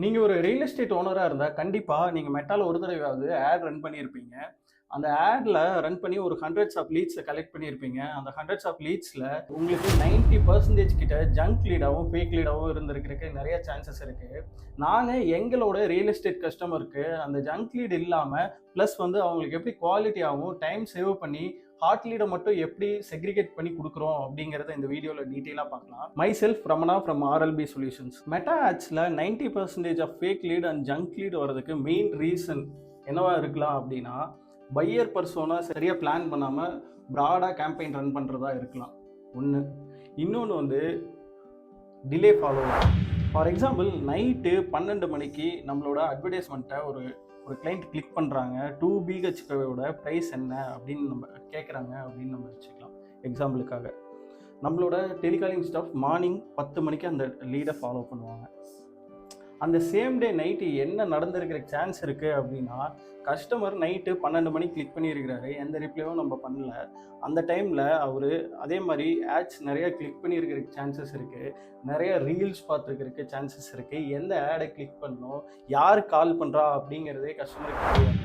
நீங்க ஒரு real estate ஓனரா இருந்தா, கண்டிப்பா நீங்க மெட்டால ஒரு தடவையாவது ஆட் ரன் பண்ணியிருப்பீங்க. அந்த ஆட்ல ரன் பண்ணி ஒரு ஹண்ட்ரட்ஸ் ஆஃப் லீட்ஸ கலெக்ட் பண்ணியிருப்பீங்க. அந்த ஹண்ட்ரட்ஸ் ஆஃப் லீட்ஸ்ல உங்களுக்கு 90% கிட்ட ஜங்க் லீடாவும், ஃபேக் லீடாவும் இருந்திருக்கிறதுக்கு நெறைய சான்சஸ் இருக்கு. நாங்க எங்களோட ரியல் எஸ்டேட் கஸ்டமருக்கு அந்த ஜங்க் லீட் இல்லாம, பிளஸ் வந்து அவங்களுக்கு எப்படி குவாலிட்டியாவும், டைம் சேவ் பண்ணி ஹாட் லீட மட்டும் எப்படி செக்ரிகேட் பண்ணி குடுக்குறோம் அப்படிங்கிறத இந்த வீடியோல டீட்டெயிலா பார்க்கலாம். Myself Ramana from RLP solutions. Meta ஆட்ஸ்ல 90% of fake lead and junk lead வரதுக்கு மெயின் ரீசன் என்னவா இருக்கலாம் அப்படின்னா, பையர் பர்சோனா சரியா பிளான் பண்ணாம ப்ராடா கேம்பெயின் ரன் பண்றதா இருக்கலாம். ஒன்று. இன்னொன்று வந்து delay follow. For example night 12 மணிக்கு நம்மளோட அட்வர்டைஸ்மெண்ட்டை ஒரு ஒரு கிளைண்ட் கிளிக் பண்ணுறாங்க. 2 பிஹெச்கேவோட ப்ரைஸ் என்ன அப்படின்னு நம்ம கேட்குறாங்க அப்படின்னு நம்ம வச்சுக்கலாம் எக்ஸாம்பிளுக்காக. நம்மளோட டெலிகாலிங் ஸ்டாஃப் மார்னிங் 10 மணிக்கு அந்த லீடை ஃபாலோ பண்ணுவாங்க. அந்த சேம் டே நைட்டு என்ன நடந்திருக்கிற சான்ஸ் இருக்குது அப்படின்னா, கஸ்டமர் நைட்டு 12 மணிக்கு கிளிக் பண்ணியிருக்கிறாரு, எந்த ரிப்ளையும் நம்ம பண்ணல. அந்த டைமில் அவர் அதே மாதிரி ஆட்ஸ் நிறைய கிளிக் பண்ணியிருக்கிறதுக்கு சான்சஸ் இருக்குது, நிறைய ரீல்ஸ் பார்த்துருக்கிறதுக்கு சான்சஸ் இருக்குது. எந்த ஆடை கிளிக் பண்ணணும், யார் கால் பண்ணுறா அப்படிங்கிறதே கஸ்டமருக்கு தெரியாது.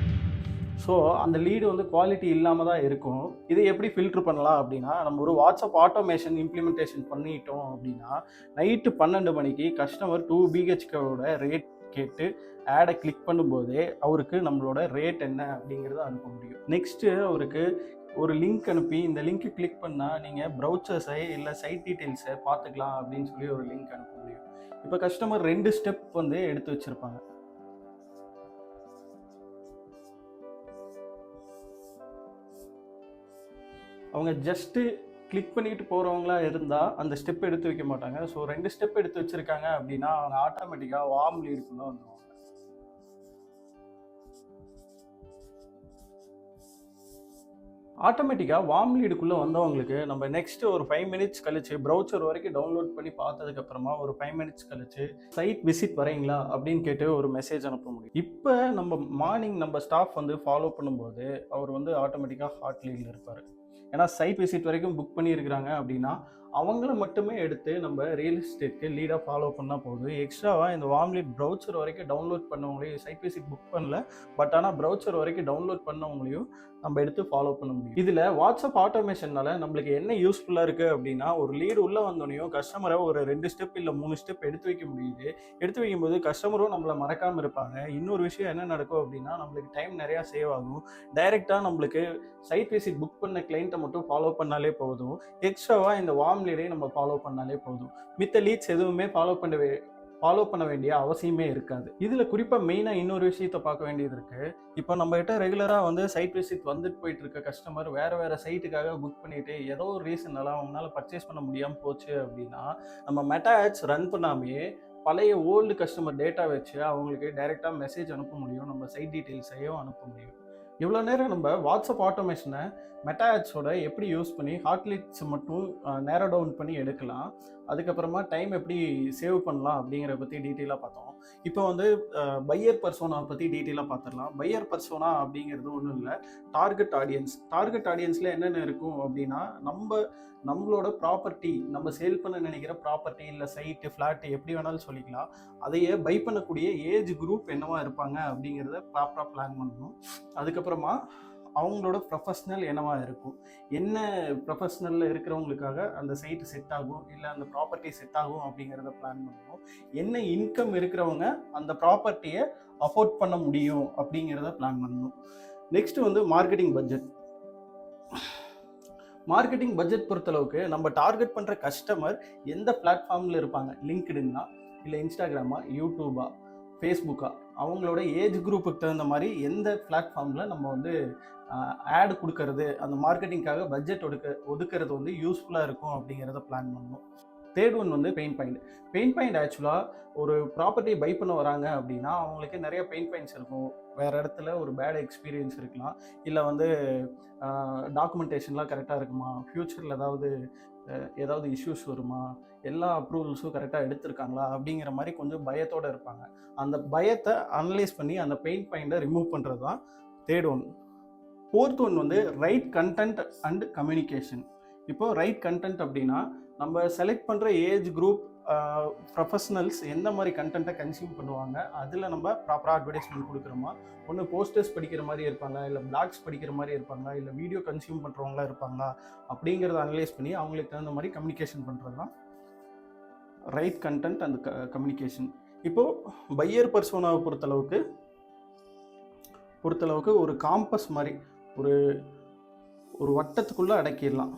ஸோ அந்த லீடு வந்து குவாலிட்டி இல்லாமல் தான் இருக்கும். இதை எப்படி ஃபில்டர் பண்ணலாம் அப்படின்னா, நம்ம ஒரு வாட்ஸ்அப் ஆட்டோமேஷன் இம்ப்ளிமெண்டேஷன் பண்ணிட்டோம் அப்படின்னா, நைட்டு 12 மணிக்கு கஸ்டமர் 2 பிஹெச்கேவோட ரேட் கேட்டு ஆடை கிளிக் பண்ணும்போதே அவருக்கு நம்மளோட ரேட் என்ன அப்படிங்கிறத அனுப்ப முடியும். நெக்ஸ்ட்டு அவருக்கு ஒரு லிங்க் அனுப்பி, இந்த லிங்க்கு கிளிக் பண்ணால் நீங்கள் ப்ரௌச்சர்ஸை இல்லை சைட் டீட்டெயில்ஸை பார்த்துக்கலாம் அப்படின்னு சொல்லி ஒரு லிங்க் அனுப்ப முடியும். இப்போ கஸ்டமர் 2 ஸ்டெப் வந்து எடுத்து வச்சுருப்பாங்க. அவங்க ஜஸ்ட்டு கிளிக் பண்ணிட்டு போகிறவங்களா இருந்தால் அந்த ஸ்டெப் எடுத்து வைக்க மாட்டாங்க. ஸோ 2 ஸ்டெப் எடுத்து வச்சுருக்காங்க அப்படின்னா அவங்க ஆட்டோமேட்டிக்காக வார்ம் லீடுக்குள்ளே வந்துடுவாங்க. ஆட்டோமேட்டிக்காக வார்ம் லீடுக்குள்ளே வந்தவங்களுக்கு நம்ம நெக்ஸ்ட்டு ஒரு 5 மினிட்ஸ் கழிச்சு ப்ரௌச்சர் வரைக்கும் டவுன்லோட் பண்ணி பார்த்ததுக்கப்புறமா ஒரு 5 மினிட்ஸ் கழிச்சு சைட் விசிட் வரீங்களா அப்படின்னு கேட்டு ஒரு மெசேஜ் அனுப்ப முடியும். இப்போ நம்ம மார்னிங் நம்ம ஸ்டாஃப் வந்து ஃபாலோ பண்ணும்போது அவர் வந்து ஆட்டோமேட்டிக்காக ஹாட் லீடில் இருப்பார். ஏன்னா சைட் விசிட் வரைக்கும் புக் பண்ணியிருக்கிறாங்க அப்படின்னா அவங்கள மட்டுமே எடுத்து நம்ம ரியல் எஸ்டேட்க்கு லீடாக ஃபாலோ பண்ணால் போதும். எக்ஸ்ட்ராவாக இந்த வார்ம் லீட் ப்ரௌச்சர் வரைக்கும் டவுன்லோட் பண்ணவங்களையும் சைட் விசிட் புக் பண்ணல, பட் ஆனால் ப்ரௌச்சர் வரைக்கும் டவுன்லோட் பண்ணவங்களையும் நம்ம எடுத்து ஃபாலோ பண்ண முடியும். இதில் வாட்ஸ்அப் ஆட்டோமேஷனால நம்மளுக்கு என்ன யூஸ்ஃபுல்லாக இருக்குது அப்படின்னா, ஒரு லீடு உள்ளே வந்தோடனையும் கஸ்டமரை ஒரு 2 ஸ்டெப் இல்லை 3 ஸ்டெப் எடுத்து வைக்க முடியுது. எடுத்து வைக்கும்போது கஸ்டமரும் நம்மளை மறக்காமல் இருப்பாங்க. இன்னொரு விஷயம் என்ன நடக்கும் அப்படின்னா, நம்மளுக்கு டைம் நிறையா சேவ் ஆகும். டைரெக்டாக நம்மளுக்கு சைட் விசிட் புக் பண்ண கிளைண்ட்டை மட்டும் ஃபாலோ பண்ணாலே போதும். எக்ஸ்ட்ராவாக இந்த வார்ம் லீடை நம்ம ஃபாலோ பண்ணாலே போதும். மித்த லீட்ஸ் எதுவுமே ஃபாலோ பண்ண வேண்டிய அவசியமே இருக்காது. இதில் குறிப்பாக மெயினாக இன்னொரு விஷயத்தை பார்க்க வேண்டியது இருக்குது. இப்போ நம்மகிட்ட ரெகுலராக வந்து சைட் விசிட் வந்துட்டு போயிட்டு இருக்க கஸ்டமர் வேறு சைட்டுக்காக புக் பண்ணிவிட்டு ஏதோ ஒரு ரீசன்னால அவங்களால பர்ச்சேஸ் பண்ண முடியாமல் போச்சு அப்படின்னா, நம்ம மெட்டா ஆட்ஸ் ரன் பண்ணாமையே பழைய ஓல்டு கஸ்டமர் டேட்டா வச்சு அவங்களுக்கு டைரெக்டாக மெசேஜ் அனுப்ப முடியும், நம்ம சைட் டீட்டெயில்ஸையும் அனுப்ப முடியும். இவ்வளோ நேரம் நம்ம வாட்ஸ்அப் ஆட்டோமேஷனை மெட்டா ஆட்ஸோட எப்படி யூஸ் பண்ணி ஹாட் லீட்ஸ் மட்டும் நேரோ டவுன் பண்ணி எடுக்கலாம், அதுக்கப்புறமா டைம் எப்படி சேவ் பண்ணலாம் அப்படிங்கிறத பற்றி டீட்டெயிலாக பார்த்தோம். இப்போ வந்து பையர் பர்சோனா பற்றி டீட்டெயிலாக பார்த்துடலாம். பையர் பர்சோனா அப்படிங்கிறது ஒன்றும் இல்லை, டார்கெட் ஆடியன்ஸ். டார்கெட் ஆடியன்ஸில் என்னென்ன இருக்கும் அப்படின்னா, நம்மளோட ப்ராப்பர்ட்டி, நம்ம சேல் பண்ண நினைக்கிற ப்ராப்பர்ட்டி இல்லை சைட்டு ஃப்ளாட்டு எப்படி வேணாலும் சொல்லிக்கலாம், அதையே பை பண்ணக்கூடிய ஏஜ் குரூப் என்னவா இருப்பாங்க அப்படிங்கிறத ப்ராப்பராக பிளான் பண்ணணும். அதுக்கப்புறமா அவங்களோட ப்ரொஃபஷ்னல் என்னவா இருக்கும், என்ன ப்ரொஃபஷ்னலில் இருக்கிறவங்களுக்காக அந்த சைட்டு செட் ஆகும் இல்லை அந்த ப்ராப்பர்ட்டி செட் ஆகும் அப்படிங்கிறத பிளான் பண்ணணும். என்ன இன்கம் இருக்கிறவங்க அந்த ப்ராப்பர்ட்டியை அஃபோர்ட் பண்ண முடியும் அப்படிங்கிறத பிளான் பண்ணணும். நெக்ஸ்ட் வந்து மார்க்கெட்டிங் பட்ஜெட். மார்க்கெட்டிங் பட்ஜெட் பொறுத்தளவுக்கு நம்ம டார்கெட் பண்ணுற கஸ்டமர் எந்த பிளாட்ஃபார்மில் இருப்பாங்க, லிங்க்டின்னா இல்லை இன்ஸ்டாகிராமா, யூடியூபா, ஃபேஸ்புக்கா, அவங்களோட ஏஜ் குரூப்புக்கு தகுந்த மாதிரி எந்த பிளாட்ஃபார்மில் நம்ம வந்து ஆட் கொடுக்கறது, அந்த மார்க்கெட்டிங்காக பட்ஜெட் ஒதுக்கிறது வந்து யூஸ்ஃபுல்லாக இருக்கும் அப்படிங்கிறத பிளான் பண்ணணும். தேர்ட் ஒன் வந்து பெயின் பாயிண்ட். பெயின் பாயிண்ட் ஆக்சுவலாக ஒரு ப்ராப்பர்ட்டி பை பண்ண வராங்க அப்படின்னா அவங்களுக்கு நிறைய பெயின் பாயிண்ட்ஸ் இருக்கும். வேறு இடத்துல ஒரு பேட் எக்ஸ்பீரியன்ஸ் இருக்கலாம், இல்லை வந்து டாக்குமெண்டேஷன்லாம் கரெக்டாக இருக்குமா, ஃப்யூச்சரில் ஏதாவது இஷ்யூஸ் வருமா, எல்லா அப்ரூவல்ஸும் கரெக்டாக எடுத்திருக்காங்களா அப்படிங்கிற மாதிரி கொஞ்சம் பயத்தோடு இருப்பாங்க. அந்த பயத்தை அனலைஸ் பண்ணி அந்த பெயின் பாயிண்ட்டை ரிமூவ் பண்ணுறது தான் தேர்ட் ஒன். ஃபோர்த் ஒன் வந்து ரைட் கண்டென்ட் அண்ட் கம்யூனிகேஷன். இப்போது ரைட் கண்டென்ட் அப்படின்னா நம்ம செலக்ட் பண்ணுற ஏஜ் குரூப் ப்ரொஃபஷனல்ஸ் எந்த மாதிரி கண்டென்ட்டை கன்சியூம் பண்ணுவாங்க, அதில் நம்ம ப்ராப்பராக அட்வர்டைஸ்மெண்ட் கொடுக்குறோமா, ஒன்று போஸ்டர்ஸ் படிக்கிற மாதிரி இருப்பாங்க, இல்லை பிளாக்ஸ் படிக்கிற மாதிரி இருப்பாங்க, இல்லை வீடியோ கன்சியூம் பண்ணுறவங்களா இருப்பாங்களா அப்படிங்கிறத அனலைஸ் பண்ணி அவங்களுக்கு தகுந்த மாதிரி கம்யூனிகேஷன் பண்ணுறது தான் ரைட் கண்டென்ட் அண்ட் கம்யூனிகேஷன். இப்போது பையர் பர்சோனாவை பொறுத்தளவுக்கு ஒரு காம்பஸ் மாதிரி ஒரு வட்டத்துக்குள்ளே அடக்கிடலாம்.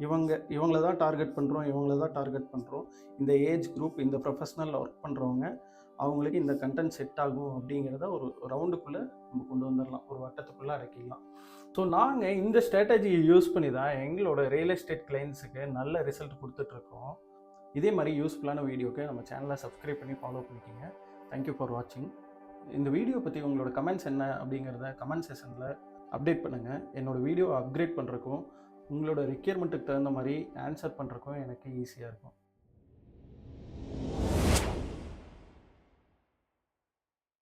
இவங்கள தான் டார்கெட் பண்ணுறோம், இந்த ஏஜ் குரூப், இந்த ப்ரொஃபஷனல் ஒர்க் பண்ணுறவங்க, அவங்களுக்கு இந்த கண்டென்ட் செட் ஆகும் அப்படிங்கிறத ஒரு ரவுண்டுக்குள்ளே நம்ம கொண்டு வந்துடலாம், ஒரு வட்டத்துக்குள்ளே அடக்கிடலாம். ஸோ நாங்கள் இந்த ஸ்ட்ராட்டஜியை யூஸ் பண்ணி தான் எங்களோட ரியல் எஸ்டேட் கிளைண்ட்ஸுக்கு நல்ல ரிசல்ட் கொடுத்துட்ருக்கோம். இதே மாதிரி யூஸ்ஃபுல்லான வீடியோக்கு நம்ம சேனலை சப்ஸ்கிரைப் பண்ணி ஃபாலோ பண்ணிக்கிங்க. தேங்க்யூ ஃபார் வாட்சிங். இந்த வீடியோ பற்றி உங்களோட கமெண்ட்ஸ் என்ன அப்படிங்கிறத கமெண்ட் செஷனில் அப்டேட் பண்ணுங்கள். என்னோடய வீடியோ அப்கிரேட் பண்ணுறக்கும் உங்களோட ரெக்யர்மெண்ட்டுக்கு தகுந்த மாதிரி ஆன்சர் பண்ணுறக்கும் எனக்கு ஈஸியாக இருக்கும்.